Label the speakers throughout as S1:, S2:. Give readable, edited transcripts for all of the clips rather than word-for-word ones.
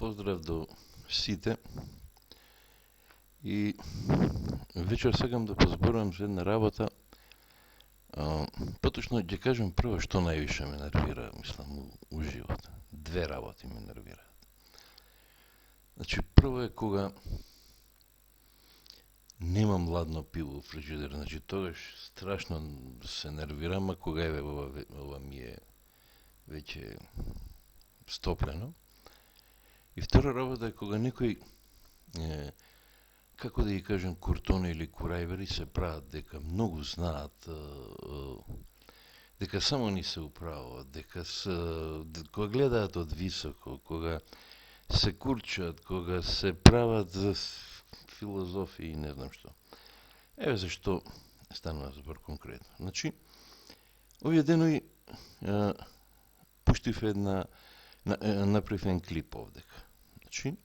S1: поздрав до сите и вечер сакам да позборувам за една работа. Поточно ќе кажем прво што највише ме нервира, мислам, у живот. Две работи ме нервираат. Значи, прво е кога немам ладно пиво у фрижидер, значи тогаш страшно се нервирам, а кога ова ми е веќе стоплено. И втора работа е кога некој како да ги кажем, куртони или курајвери се прават дека многу знаат, дека само ни се управуват, кога гледаат од високо, кога се курчат, кога се прават за филозофии и не знам што. Еве зашто станува збор конкретно. Значи, овие денови пуштив направив еден клип овдека. Значи,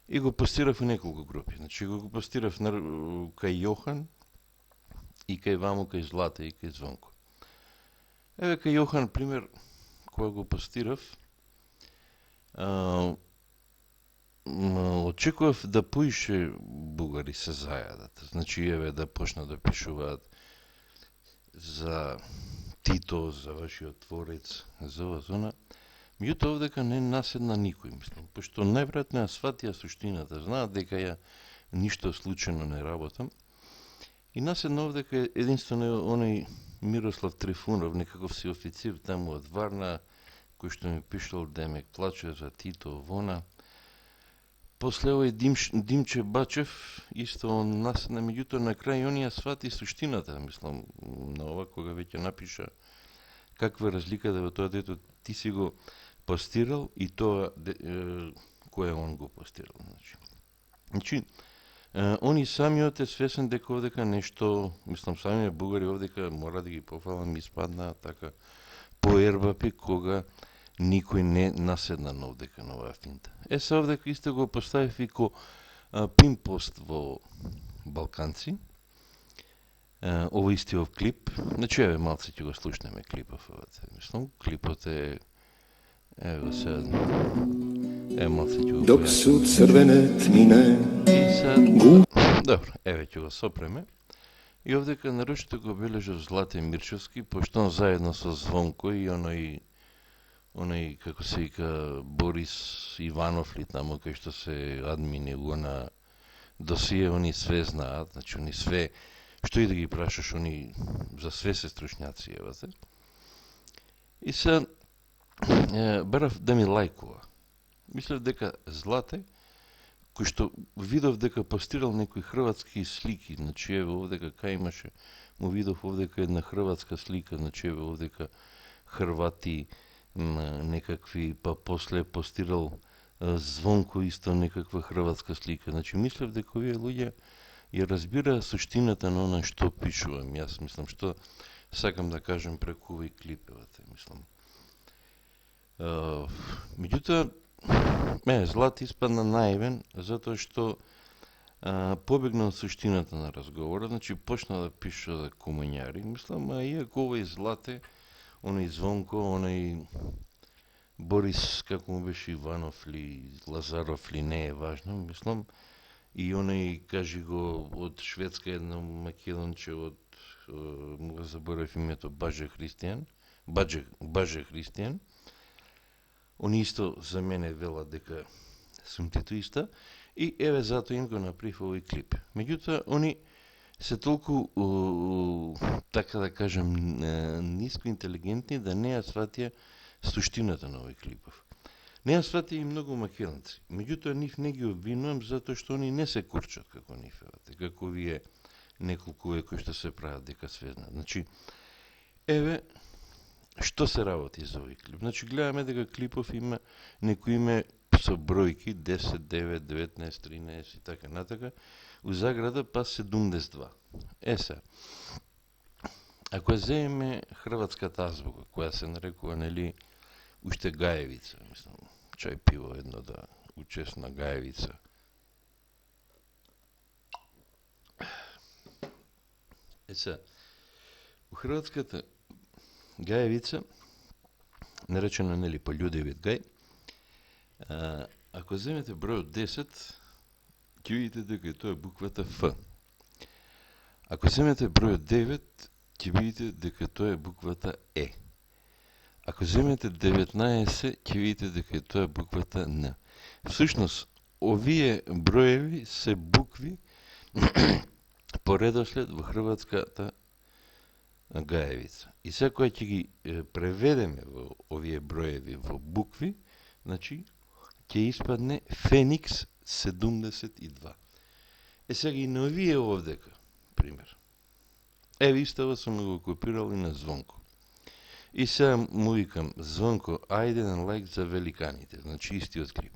S1: и го постирав у неколку групи. Значи, го постирав кај Јохан, и кај Вамо, кај Злата, и кај Звонко. Еве кај Јохан, пример, кога го постирав, очекував да поише бугари се зајадат. Значи, еве да почнат да пишуваат за Тито, за вашиот творец, за ова зона. Меѓутоа овдека не наседна никој, мислам, пошто најверојатно ја сватија суштината, знаат дека ја ништо случајно не работам. И наседна овдека единствено оној Мирослав Трифунов, некаков си официр таму од Варна, кој што ми пишал демек плаче за Тито, Вона. После овој Димче Бачев, исто он наседна, меѓутоа на крај он ја свати суштината, мислам, на ова кога веќе напиша каква е разликата во тоа дето ти си го постирал и тоа кое он го постирал. Значи, они самиот е свесен дека овдека нешто, мислам, самиот бугари овдека мора да ги пофалам, испадна така по ербапи кога никој не наседна на овдека на оваа финта. Се овдека исто го поставив и ко пимпост во Балканци, ово истиот клип. Значи, еве малце ќе го слушнеме клипов. Мислам, клипот е ево сега. Еве малце ќе го
S2: Dok su crvene tmine
S1: Добро, еве ќе го сопреме. И овдека нарочито го бележав Злате Мирчевски, пошто он заедно со Звонко и оној како се вика Борис Иванов ли таму кај што се админи на досие, они све знаат, значи они све што и да ги прашаш, они за све се стручњаци, евате. И се барав да ми лајкува. Мислев дека Злате, кој што видов дека постирал некои хрватски слики, значи еве овдека кај имаше, му видов овдека една хрватска слика, значи еве овдека Хрвати некакви, па после постирал Звонко исто некаква хрватска слика. Значи мислев дека овие луѓе ја разбира суштината на она што пишувам. Јас мислам што сакам да кажем преку овој клипевате, мислам. Меѓутоа, Злат испадна наивен, затоа што побегна од суштината на разговорот, значи почна да пише да комуњари, мислам, а иако овој Злате, оној Звонко, оној Борис, како му беше Иванов ли, Лазаров ли, не е важно, мислам, и оној, кажи го, од Шведска едно македонче, му го заборав името, Баже Христијан, они исто за мене велат дека сум титуиста, и еве затоа им го направив овој клип. Меѓутоа, они се толку, така да кажем, ниско интелигентни да не ја сватија суштината на овој клипов. Не ја сватија и многу македонци. Меѓутоа, нив не ги обвинувам затоа што они не се курчат како нив, како вие неколку кои што се прават дека све знаат. Значи, еве што се работи за овој клип. Значи, гледаме дека клипов има некои име со бројки 10, 9, 19, 13 и така натака, у заграда па 72. Сега, ако земеме хрватската азбука, која се нарекува, нели, уште Гаевица, мислам, чај пиво едно да учесна Гаевица. Сега, у хрватската Гаевица, наречена, нели, по Људевит Гај, Ако земете бројот 10, ќе видите дека тоа е буквата Ф. Ако земете бројот 9, ќе видите дека тоа е буквата Е. Ако земете 19, ќе видите дека тоа е буквата Н. Всушност, овие броеви се букви по редослед во хрватската гаевица. И сега кога ќе ги преведеме во овие броеви во букви, значи ќе испадне Феникс 72. Сега и на овие овдека, пример. Еве истава сум го копирал и на Звонко. И сега му викам, Звонко, ајде на лайк за великаните, значи истиот клип.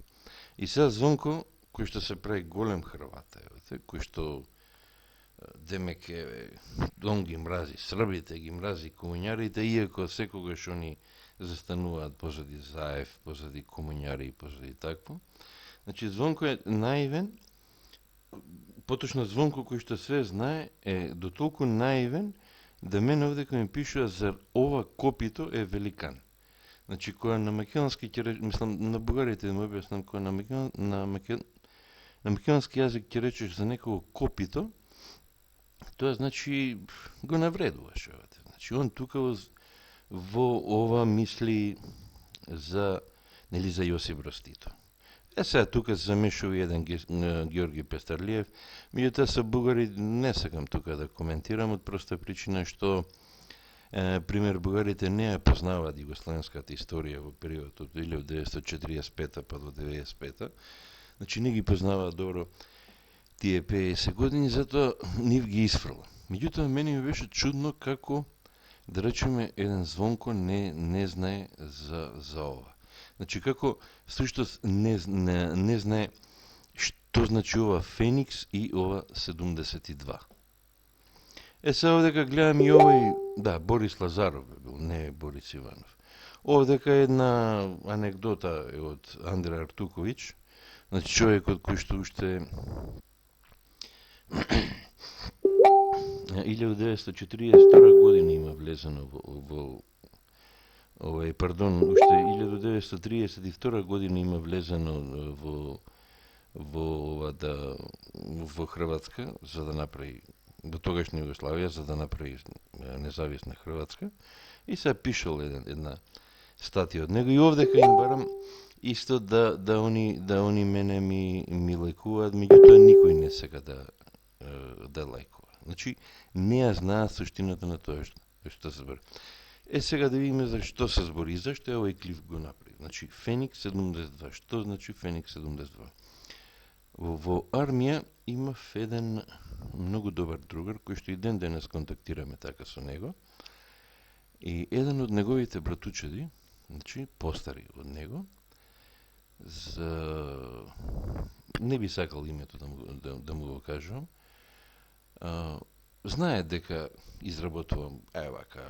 S1: И сега Звонко, кој што се прави голем Хрвата, кој што демек он ги мрази србите, ги мрази комуњарите, иако секогаш они застануваат позади Заев, позади комуњари и позади такво. Значи Звонко е наивен, поточно Звонко кој што све знае е дотолку наивен да мене овдека ми пишува за ова копито е великан. Значи која на македонски ќе рече, мислам на бугарите да му објаснам, која на македонски јазик ќе речеш за некого копито, тоа значи го навредуваш. Значи он тука во ова мисли за нели за Јосип Брз Тито. Сега тука се замешува еден Георги Пестарлиев, меѓутоа со бугари не сакам тука да коментирам од проста причина што пример бугарите не ја познаваат југословенската историја во периодот од 1945 па до 95. Значи не ги познаваат добро тие 50 години, затоа нив ги исфрла. Меѓутоа мене ми беше чудно како да речеме еден Звонко не знае за ова. Значи како всушност не знае што значи ова Феникс и ова 72. Сега овдека гледам и овој, да, Борис Лазаров бил, не Борис Иванов. Овдека една анекдота е од Андре Артуковиќ, значи човекот кој што уште 1942 година има влезено уште 1932 година има влезено во Хрватска за да направи во тогашна Југославија за да направи независна Хрватска и се пишал една статија од него и овдека им барам исто да они мене ми лајкуваат, меѓутоа никој не сака да лајкува. Значи не ја знаат суштината на тоа што се збори. Сега да видиме за што се збори и зашто е овој клип го направи. Значи Феникс 72. Што значи Феникс 72? Во армија имав еден многу добар другар кој што и ден денес контактираме така со него. И еден од неговите братучеди, значи постари од него, не би сакал името да му го кажувам, знае дека изработувам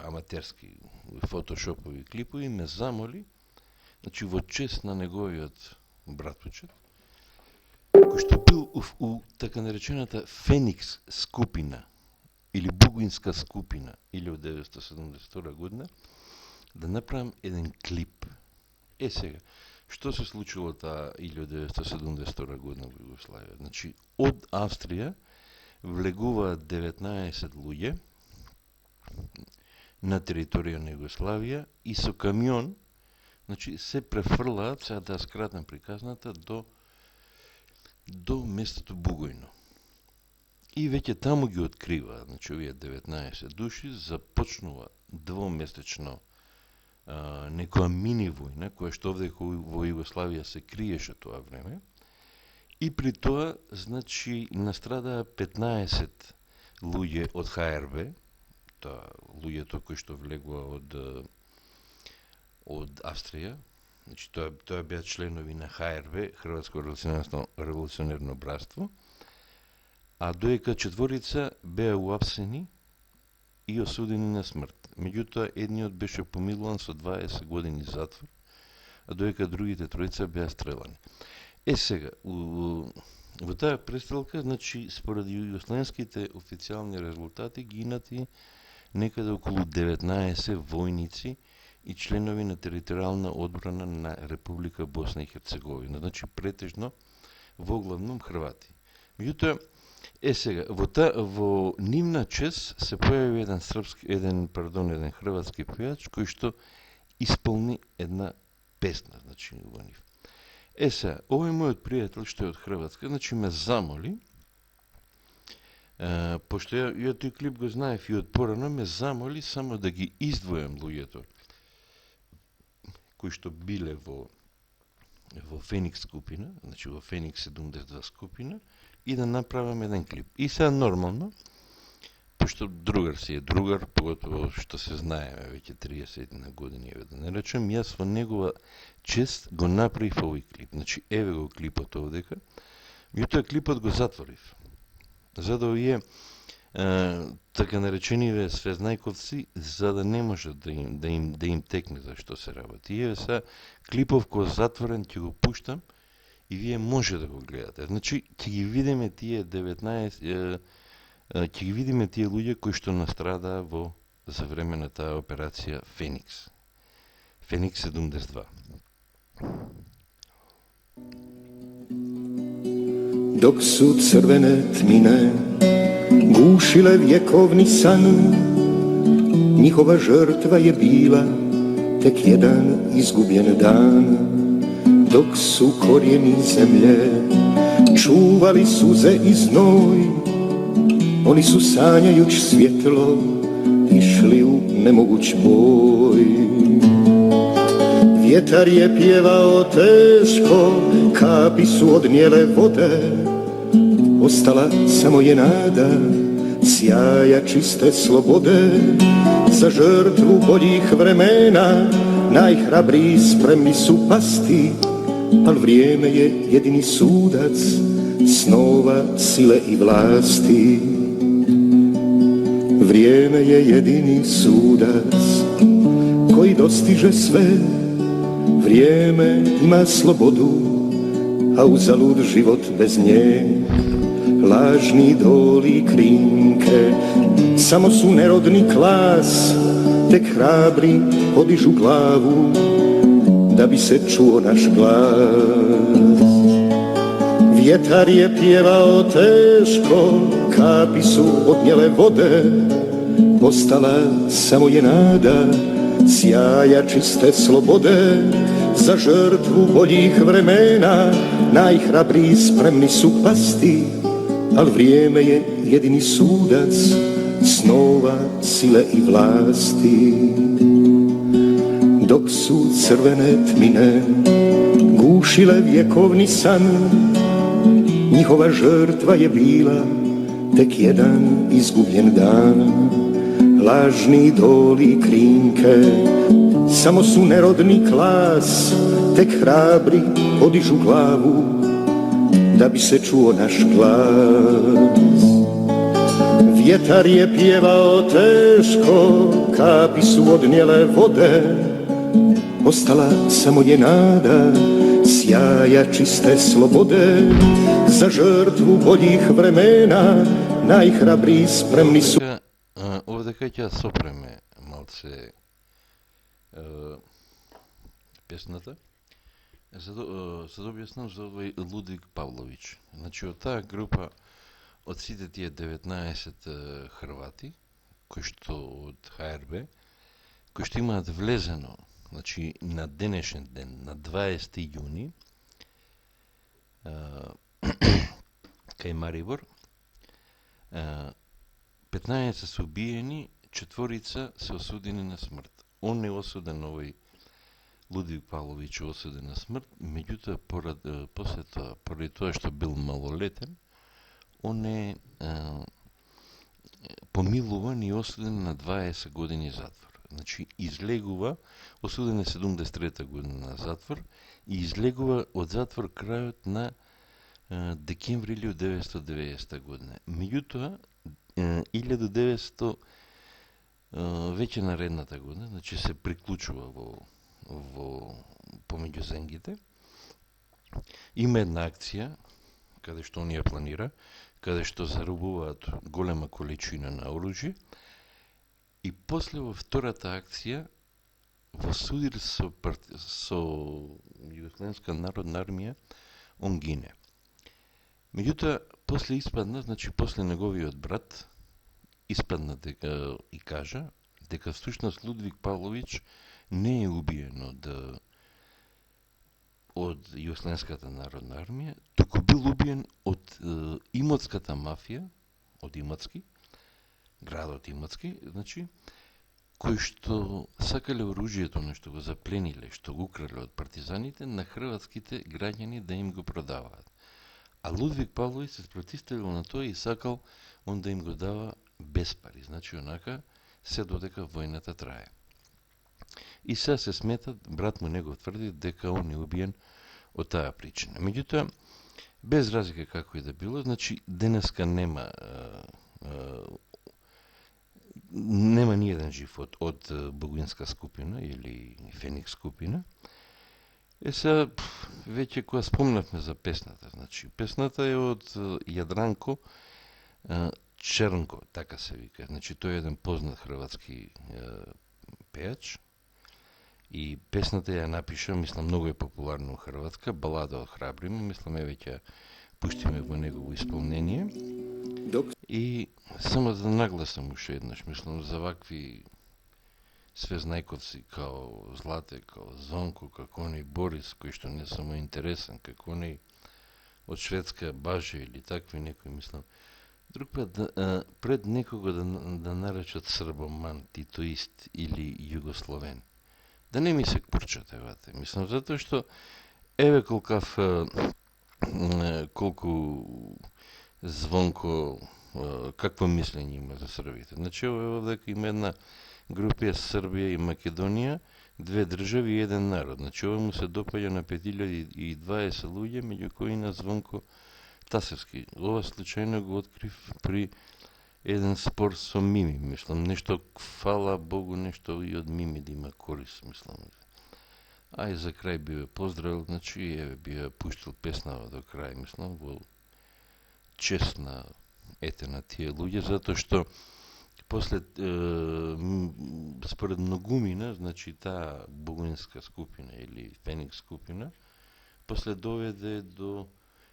S1: аматерски фотошопови клипови, ме замоли, значи во чест на неговиот братучет, кој што бил у така наречената Феникс скупина или Бугинска скупина 1972 година, да направам еден клип. Сега, што се случило таа 1972 година во Југославија? Значи, од Австрија влегуваат 19 луѓе на територија на Југославија и со камион, значи, се префрлаат, сега да скратам приказната, до местото Бугојно. И веќе таму ги откриваат, значи, овие 19 души, започнува двомесечно некоја мини војна, која што овдека во Југославија се криеше тоа време, и при тоа, значи, настрадаа 15 луѓе од ХРБ, тоа луѓето кои што влегува од Австрија, значи тоа беа членови на ХРБ, Хрватско револуционерно братство, а доека четворица беа уапсени и осудени на смрт. Меѓутоа, едниот беше помилуван со 20 години затвор, а доека другите тројца беа стрелани. Сега, во таа престрелка, значи, според југословенските официјални резултати, гинати некаде околу 19 војници и членови на територијална одбрана на Република Босна и Херцеговина. Значи претежно во главном Хрвати. Меѓутоа, сега во нивна чест се појави еден хрватски пејач кој што исполни една песна, значи во нив. Сега, овој мојот пријател што е од Хрватска, значи ме замоли, пошто ја тој клип го знаев и од порано, ме замоли само да ги издвојам луѓето кои што биле во Феникс скупина, значи во Феникс 72 скупина, и да направам еден клип. И сега нормално, пошто другар си е другар, поготово што се знаеме веќе 30 на години, еве да не речем, јас во негова чест го направив овој клип. Значи, еве го клипот овдека, меѓутоа клипот го затворив. За да овие така наречениве свезнајковци, за да не може да им текне за што се работи. И еве сега клипов кој затворен ќе го пуштам и вие може да го гледате. Значи, ќе ги видиме тие 19 ќе ги видиме тие луѓе кои што настрадаа за време на таа операција Феникс. Феникс 72.
S2: Dok su crvene tmine gušile vjekovni san, njihova žrtva je bila tek jedan izgubljen dan. Dok su korijeni zemlje čuvali suze i znoj, oni su sanjajuć svjetlo išli u nemoguć boj. Vjetar je pjevao teško, kapi su odnijele vode, ostala samo je nada, sjaja čiste slobode. Za žrtvu boljih vremena najhrabriji spremni su pasti, al vrijeme je jedini sudac snova, sile i vlasti. Vrijeme je jedini sudac koji dostiže sve. Vrijeme ima slobodu, a uzalud život bez nje. Lažni idoli i krinke samo su nerodni klas, tek hrabri podižu glavu da bi se čuo naš glas. Vjetar je pjevao teško, kapi su odnijele vode, ostala samo je nada, sjaja čiste slobode. Za žrtvu boljih vremena najhrabriji spremni su pasti, al vrijeme je jedini sudac snova, sile i vlasti. Dok su crvene tmine gušile vjekovni san, njihova žrtva je bila tek jedan izgubljen dan. Lažni idoli i krinke samo su nerodni klas, tek hrabri podižu glavu da bi se čuo naš glas. Vjetar je pjevao teško, kapi su odnijele vode, ostala samo je nada, sjaja čiste slobode. Za žrtvu boljih vremena najhrabriji spremni su.
S1: Овдека ќе сопреме малце песната, за да објаснам за овој Лудвиг Павлович. Значи, од таа група, од сите тие 19 Хрвати, кои што од ХРБ, кои што имаат влезено, значи, на денешен ден, на 20 јуни, кај Марибор, 15 се убиени, 4 се осудени на смрт. Он е осуден, овој Лудвиг Павлович е осуден на смрт, меѓутоа после тоа, поради тоа што бил малолетен, он е помилуван и осуден на 20 години затвор. Значи, излегува, осуден е 73 година на затвор и излегува од затвор крајот на декември 1990 година. Меѓутоа, 1900 веќе наредната година, значи се приклучува во помеѓу зенгите. Има една акција каде што оние планира, каде што зарубуваат голема количина на оружје и после во втората акција во судир со Југославенска народна армија, он гине. Меѓутоа, после испадна, значи после неговиот брат, испадна дека и кажа дека всушност Лудвиг Павлович не е убиен од Југославенската народна армија, туку бил убиен од Имотската мафија, од Имотски, градот Имотски, значи, кои што сакале оружјето на што го заплениле, што го украле од партизаните, на хрватските граѓани да им го продаваат. А Лудвиг Павлович се спротивставил на тоа и сакал он да им го дава без пари, значи онака се додека војната трае. И сега се смета, брат му негов тврди дека он е убиен од таа причина. Меѓутоа, без разлика како и да било, значи денеска нема ниеден жив од Богуинска скупина или Феникс скупина. Сега, веќе кога спомнавме за песната, значи, песната е од Јадранко Чернко, така се вика. Значи, тој е еден познат хрватски пејач и песната ја напиша, мислам, многу е популарна во Хрватска, балада од Храбрима, мислам, веќе пуштиме во негово исполнение. И само да нагласам уште еднаш, мислам, за вакви свезнајковци као Злате, као Зонко, како оној Борис, кој што не само интересен, како оној од Шведска Баже или такви некои, мислам. Друг пат, пред некого да наречат србоман, титоист или југословен. Да не ми се курчат, евате. Мислам, затоа што, еве колку Звонко, какво мислење има за србите. Значи, ево дека има една групија Србија и Македонија, две држави и еден народ. Значи, ова му се допаѓа на 5020 луѓе, меѓу кои на Звонко Тасевски. Ова случајно го открив при еден спор со Мими, мислам. Нешто, фала Богу, нешто и од Мими да има корис, мислам. Ај, за крај би ве поздравил, значи, еве би ве пуштил песнава до крај, мислам, во чест на на тие луѓе, затоа што после, според многумина, значи таа Богуинска скупина или Феникс скупина, после доведе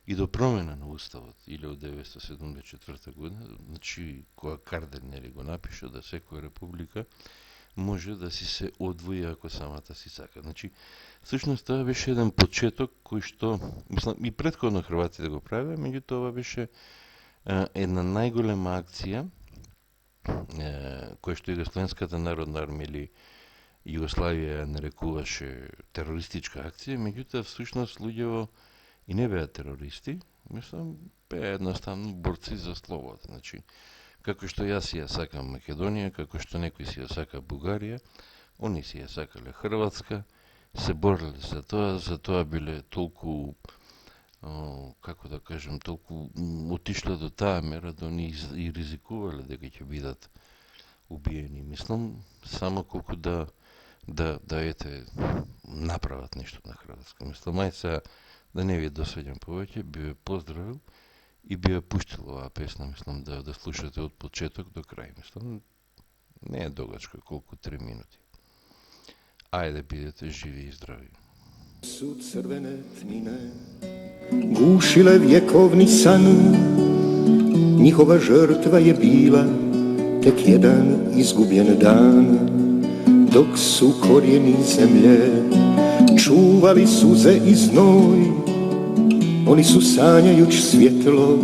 S1: и до промена на уставот, или од 1974 година, значи кога Кардер нели го напиша да секоја република може да си се одвои ако самата си сака. Значи, всушност тоа беше еден почеток кој што, мислам, и претходно хрватите го правеа, меѓутоа ова беше една најголема акција која што Југославенската народна армија или Југославија ја нарекуваше терористичка акција, меѓутоа всушност луѓето и не беа терористи, мислам, беа едноставно борци за слобода. Значи, како што јас си ја сакам Македонија, како што некој си ја сака Бугарија, они си ја сакале Хрватска, се бореле за тоа биле толку, како да кажем, толку отишле до таа мера да они и ризикувале дека ќе бидат убиени. Мислам, само колку да направат нешто на Хрватска. Мислам, ај сега да не ви досвеѓам повеќе, би ве поздравил и би ја пуштил оваа песна, мислам, да слушате од почеток до крај. Мислам, не е догачка, колку 3 минути. Ајде, бидете живи и здрави.
S2: Su crvene tmine gušile vjekovni san, njihova žrtva je bila tek jedan izgubljen dan, dok su korijeni zemlje čuvali suze i znoj, oni su sanjajuć svjetlo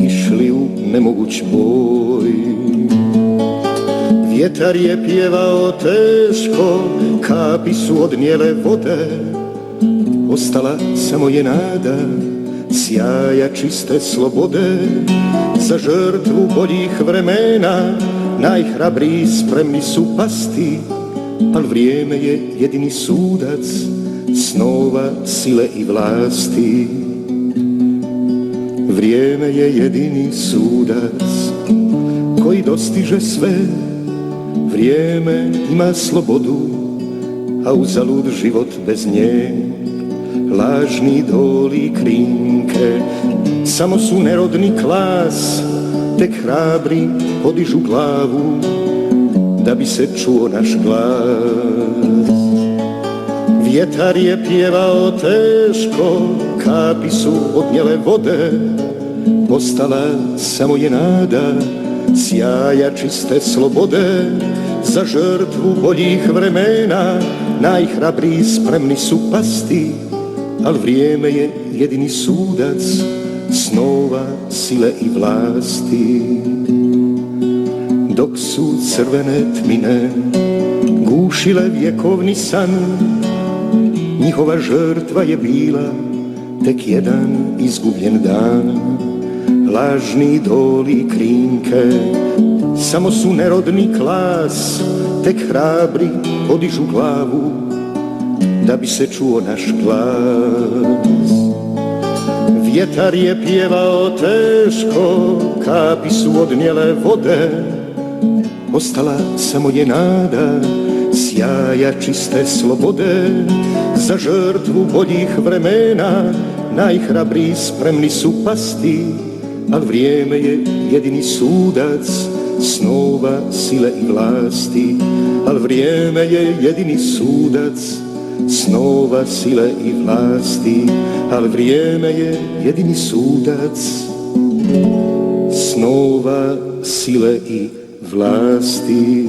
S2: išli u nemoguć boj. Vjetar je pjevao teško, kapi su odnijele vode, ostala samo je nada sjaja čiste slobode. Za žrtvu boljih vremena najhrabriji spremni su pasti, al vrijeme je jedini sudac snova, sile i vlasti. Vrijeme je jedini sudac koji dostiže sve. Vrijeme ima slobodu, a uzalud život bez nje. Lažni idoli i krinke samo su nerodni klas, tek hrabri podižu glavu da bi se čuo naš glas. Vjetar je pjevao teško, kapi su odnijele vode, ostala samo je nada, sjaja čiste slobode. Za žrtvu boljih vremena najhrabriji spremni su pasti, al vrijeme je jedini sudac snova, sile i vlasti. Dok su crvene tmine gušile vjekovni san, njihova žrtva je bila tek jedan izgubljen dan. Lažni idoli i krinke samo su nerodni klas, tek hrabri podižu glavu da bi se čuo naš glas. Vjetar je pjevao teško, kapi su odnijele vode, ostala samo je nada, sjaja čiste slobode. Za žrtvu boljih vremena najhrabriji spremni su pasti, al vrijeme je jedini sudac snova, sile i vlasti. Al vrijeme je jedini sudac snova, sile i vlasti. Al vrijeme je jedini sudac snova, sile i vlasti.